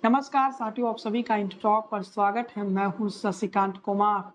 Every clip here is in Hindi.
नमस्कार साथियों, आप सभी का इंटर टॉक पर स्वागत है। मैं हूं शशिकांत कुमार।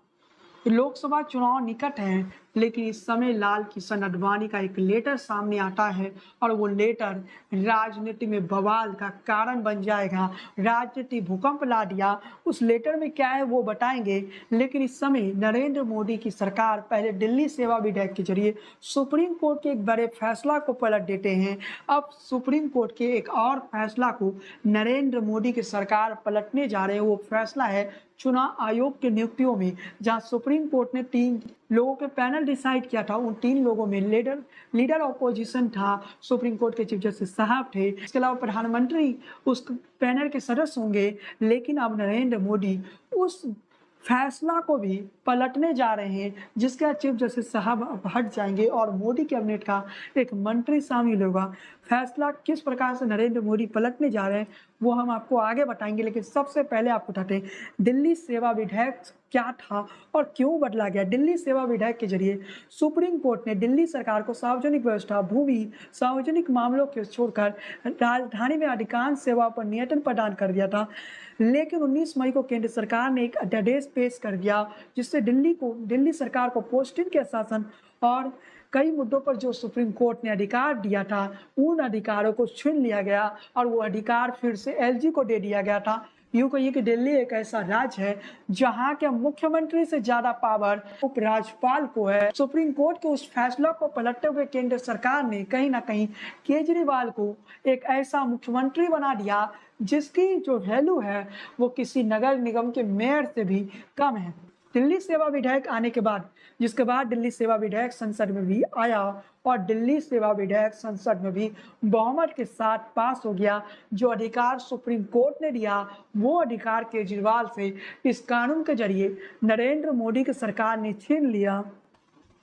लोकसभा चुनाव निकट है, लेकिन इस समय लाल किशन आडवाणी का एक लेटर सामने आता है और वो लेटर राजनीति में बवाल का कारण बन जाएगा। राजनीति भूकंप ला दिया। उस लेटर में क्या है वो बताएंगे, लेकिन इस समय नरेंद्र मोदी की सरकार पहले दिल्ली सेवा विधेयक के जरिए सुप्रीम कोर्ट के एक बड़े फैसला को पलट देते हैं। अब सुप्रीम कोर्ट के एक और फैसला को नरेंद्र मोदी की सरकार पलटने जा रहे हैं। वो फैसला है चुनाव आयोग की नियुक्तियों में, जहां सुप्रीम कोर्ट ने 3 लोगों के पैनल डिसाइड किया था। उन 3 लोगों में लीडर ऑपोजिशन था, सुप्रीम कोर्ट के चीफ जस्टिस साहब थे। इसके अलावा प्रधानमंत्री उस पैनल के सदस्य होंगे। लेकिन अब नरेंद्र मोदी उस फैसला को भी पलटने जा रहे हैं, जिसके बाद चीफ जस्टिस साहब अब हट जाएंगे और मोदी कैबिनेट का एक मंत्री शामिल होगा। फैसला किस प्रकार से नरेंद्र मोदी पलटने जा रहे हैं वो हम आपको आगे बताएंगे, लेकिन सबसे पहले आपको बताते हैं दिल्ली सेवा विधेयक क्या था और क्यों बदला गया। दिल्ली सेवा विधेयक के जरिए सुप्रीम कोर्ट ने दिल्ली सरकार को सार्वजनिक व्यवस्था, भूमि, सार्वजनिक मामलों को छोड़कर राजधानी में अधिकांश सेवा पर नियंत्रण प्रदान कर दिया था। लेकिन 19 मई को केंद्र सरकार ने एक अध्यादेश पेश कर दिया, जिससे दिल्ली सरकार को पोस्टिंग के शासन और कई मुद्दों पर जो सुप्रीम कोर्ट ने अधिकार दिया था, उन अधिकारों को छीन लिया गया और वो अधिकार फिर से एलजी को दे दिया गया था। यूं कहिए कि दिल्ली एक ऐसा राज्य है जहां के मुख्यमंत्री से ज्यादा पावर उपराज्यपाल को है। सुप्रीम कोर्ट के उस फैसला को पलटते हुए केंद्र सरकार ने कहीं ना कहीं केजरीवाल को एक ऐसा मुख्यमंत्री बना दिया जिसकी जो वैल्यू है वो किसी नगर निगम के मेयर से भी कम है। दिल्ली सेवा विधेयक आने के बाद, जिसके बाद दिल्ली सेवा विधेयक संसद में भी आया और दिल्ली सेवा विधेयक संसद में भी बहुमत के साथ पास हो गया। जो अधिकार सुप्रीम कोर्ट ने दिया वो अधिकार केजरीवाल से इस कानून के जरिए नरेंद्र मोदी की सरकार ने छीन लिया।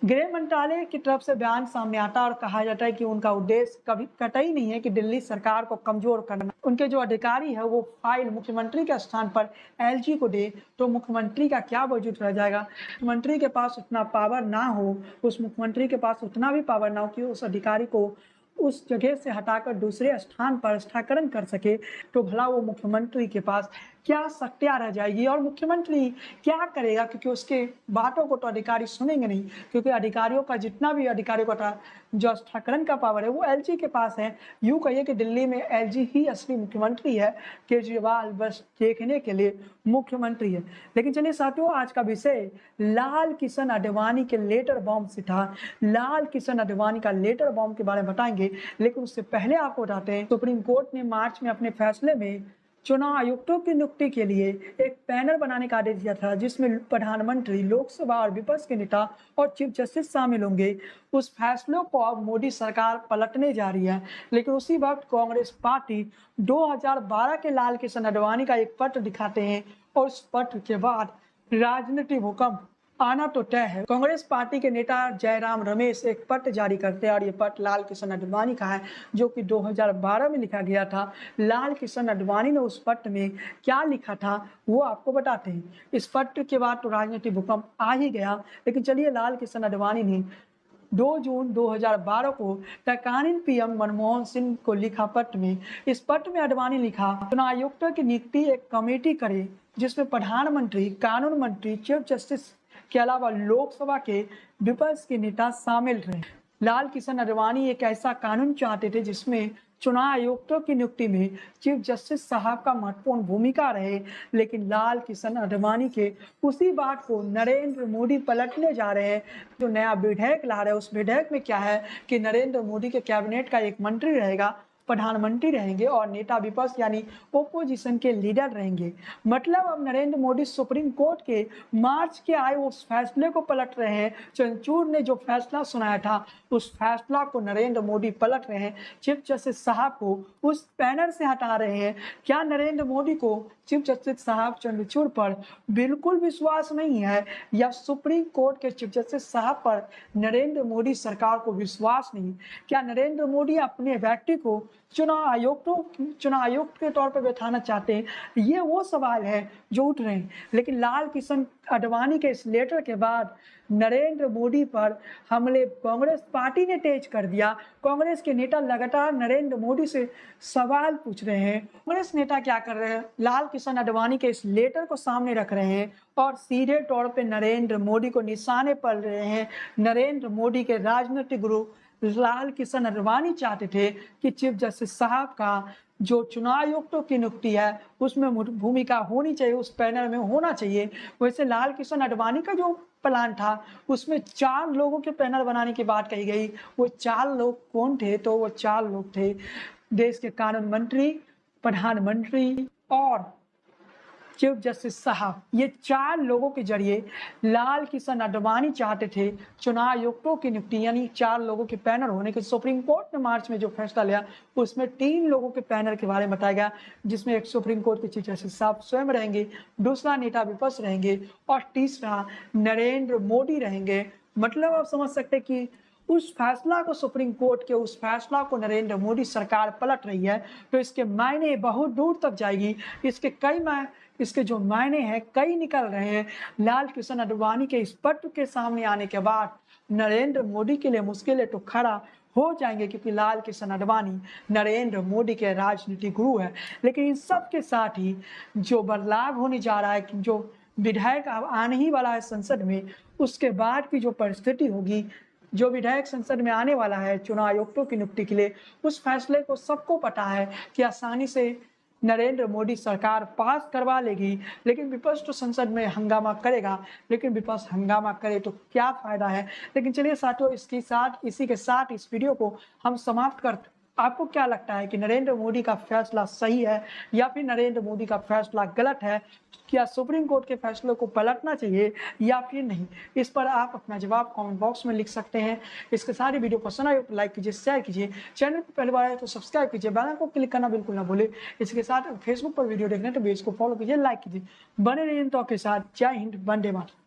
गृह मंत्रालय की तरफ से बयान सामने आता है और कहा जाता है कि उनका उद्देश्य कभी कतई नहीं है कि दिल्ली सरकार को कमजोर करना। उनके जो अधिकारी है वो फाइल मुख्यमंत्री के स्थान पर एलजी को दे तो मुख्यमंत्री का क्या वजूद रह जाएगा। मुख्यमंत्री के पास उतना पावर ना हो, उस मुख्यमंत्री के पास उतना भी पावर ना हो कि उस अधिकारी को उस जगह से हटाकर दूसरे स्थान पर स्थानांतरण कर सके, तो भला वो मुख्यमंत्री के पास क्या शक्तियां रह जाएगी और मुख्यमंत्री क्या करेगा, क्योंकि उसके बातों को तो अधिकारी सुनेंगे नहीं। क्योंकि अधिकारियों का जितना भी अधिकारियों का जो स्थानांतरण का पावर है वो एलजी के पास है। यूं कहिए कि दिल्ली में एलजी ही असली मुख्यमंत्री है, केजरीवाल बस देखने के लिए मुख्यमंत्री है। लेकिन चलिए साथियों, आज का विषय लाल किशन आडवाणी के लेटर बॉम्ब से था। लाल किशन आडवाणी का लेटर बॉम्ब के बारे में बताएंगे, लेकिन उससे पहले आपको बताते हैं सुप्रीम कोर्ट ने मार्च में अपने फैसले में चुनाव आयुक्तों की नियुक्ति के लिए एक पैनल बनाने का आदेश दिया था, जिसमें प्रधानमंत्री, लोकसभा और विपक्ष के नेता और चीफ जस्टिस शामिल होंगे। उस फैसलों को अब मोदी सरकार पलटने जा रही है। लेकिन उसी वक्त कांग्रेस पार्टी 2012 के लाल किशन आडवाणी का एक पत्र दिखाते हैं और उस पत्र के बाद राजनीतिक भूकंप आना तो तय है। कांग्रेस पार्टी के नेता जयराम रमेश एक पत्र जारी करते हैं और ये पत्र लाल किशन आडवाणी का है, जो कि 2012 में लिखा गया था। लाल किशन आडवाणी ने उस पत्र में क्या लिखा था वो आपको बताते हैं। इस पत्र के बाद तो राजनीतिक भूकंप आ ही गया। लेकिन चलिए, लाल किशन आडवाणी ने 2 जून 2012 को तत्कालीन पीएम मनमोहन सिंह को लिखा पत्र में, इस पत्र में आडवाणी लिखा, चुनाव आयुक्तों की नियुक्ति एक कमेटी करे जिसमें प्रधानमंत्री, कानून मंत्री, चीफ जस्टिस के अलावा लोकसभा के विपक्ष के नेता शामिल रहे। लाल किशन आडवाणी एक ऐसा कानून चाहते थे जिसमें चुनाव आयुक्तों की नियुक्ति में चीफ जस्टिस साहब का महत्वपूर्ण भूमिका रहे। लेकिन लाल किशन आडवाणी के उसी बात को नरेंद्र मोदी पलटने जा रहे हैं। जो नया विधेयक ला रहे हैं उस विधेयक में क्या है कि नरेंद्र मोदी के कैबिनेट का एक मंत्री रहेगा, प्रधानमंत्री रहेंगे और नेता विपक्ष यानी ओपोजिशन के लीडर रहेंगे। मतलब अब नरेंद्र मोदी सुप्रीम कोर्ट के मार्च के आए उस फैसले को पलट रहे हैं। चंद्रचूड़ ने जो फैसला सुनाया था उस फैसला को नरेंद्र मोदी पलट रहे हैं। चीफ जस्टिस साहब को उस पैनल से हटा रहे हैं। क्या नरेंद्र मोदी को चीफ जस्टिस साहब चंद्रचूड़ पर बिल्कुल विश्वास नहीं है, या सुप्रीम कोर्ट के चीफ जस्टिस साहब पर नरेंद्र मोदी सरकार को विश्वास नहीं? क्या नरेंद्र मोदी अपने व्यक्ति को चुनाव आयुक्त के तौर पर बैठाना चाहते हैं? ये वो सवाल है जो उठ रहे हैं। लेकिन लाल कृष्ण आडवाणी के इस लेटर के बाद नरेंद्र मोदी पर हमले कांग्रेस पार्टी ने तेज कर दिया। कांग्रेस के नेता लगातार नरेंद्र मोदी से सवाल पूछ रहे हैं। कांग्रेस नेता क्या कर रहे हैं? लाल कृष्ण आडवाणी के इस लेटर को सामने रख रहे हैं और सीधे तौर पे नरेंद्र मोदी को निशाने पर रहे हैं। नरेंद्र मोदी के राजनीतिक गुरु लाल कृष्ण आडवाणी चाहते थे कि चीफ जस्टिस साहब का जो चुनाव आयुक्तों की नियुक्ति है उसमें भूमिका होनी चाहिए, उस पैनल में होना चाहिए। वैसे लाल कृष्ण आडवाणी का जो प्लान था उसमें 4 लोगों के पैनल बनाने की बात कही गई। वो 4 लोग कौन थे? तो वो 4 लोग थे देश के कानून मंत्री, प्रधानमंत्री और चीफ जस्टिस साहब। ये 4 लोगों के जरिए लाल कृष्ण आडवाणी चाहते थे चुनाव आयुक्तों की नियुक्ति, यानी 4 लोगों के पैनल होने के। सुप्रीम कोर्ट ने मार्च में जो फैसला लिया उसमें 3 लोगों के पैनल के बारे में बताया गया, जिसमें एक सुप्रीम कोर्ट के चीफ जस्टिस साहब स्वयं रहेंगे, दूसरा नेता विपक्ष रहेंगे और तीसरा नरेंद्र मोदी रहेंगे। मतलब आप समझ सकते हैं कि उस फैसला को, सुप्रीम कोर्ट के उस फैसला को नरेंद्र मोदी सरकार पलट रही है तो इसके मायने बहुत दूर तक जाएगी। इसके जो मायने हैं कई निकल रहे हैं। लाल कृष्ण आडवाणी के इस पत्र के सामने आने के बाद नरेंद्र मोदी के लिए मुश्किलें तो खड़ा हो जाएंगे, क्योंकि लाल कृष्ण आडवाणी नरेंद्र मोदी के राजनीतिक गुरु है। लेकिन इन सब के साथ ही जो बदलाव होने जा रहा है, जो विधायक आने ही वाला है संसद में, उसके बाद की जो परिस्थिति होगी, जो विधायक संसद में आने वाला है चुनाव आयुक्तों की नियुक्ति के लिए, उस फैसले को सबको पता है कि आसानी से नरेंद्र मोदी सरकार पास करवा लेगी। लेकिन विपक्ष तो संसद में हंगामा करेगा, लेकिन विपक्ष हंगामा करे तो क्या फायदा है। लेकिन चलिए साथियों, इसी के साथ इस वीडियो को हम समाप्त करते। आपको क्या लगता है कि नरेंद्र मोदी का फैसला सही है या फिर नरेंद्र मोदी का फैसला गलत है? क्या सुप्रीम कोर्ट के फैसले को पलटना चाहिए या फिर नहीं? इस पर आप अपना जवाब कमेंट बॉक्स में लिख सकते हैं। इसके सारे वीडियो पसंद आए तो लाइक कीजिए, शेयर कीजिए। चैनल पर पहली बार आए तो सब्सक्राइब कीजिए, बेल आइकन को क्लिक करना बिल्कुल ना भूले। इसके साथ फेसबुक पर वीडियो देखने तो पेज को फॉलो कीजिए, लाइक कीजिए। बने रहिए तो आपके साथ। जय हिंद, वंदे मातरम।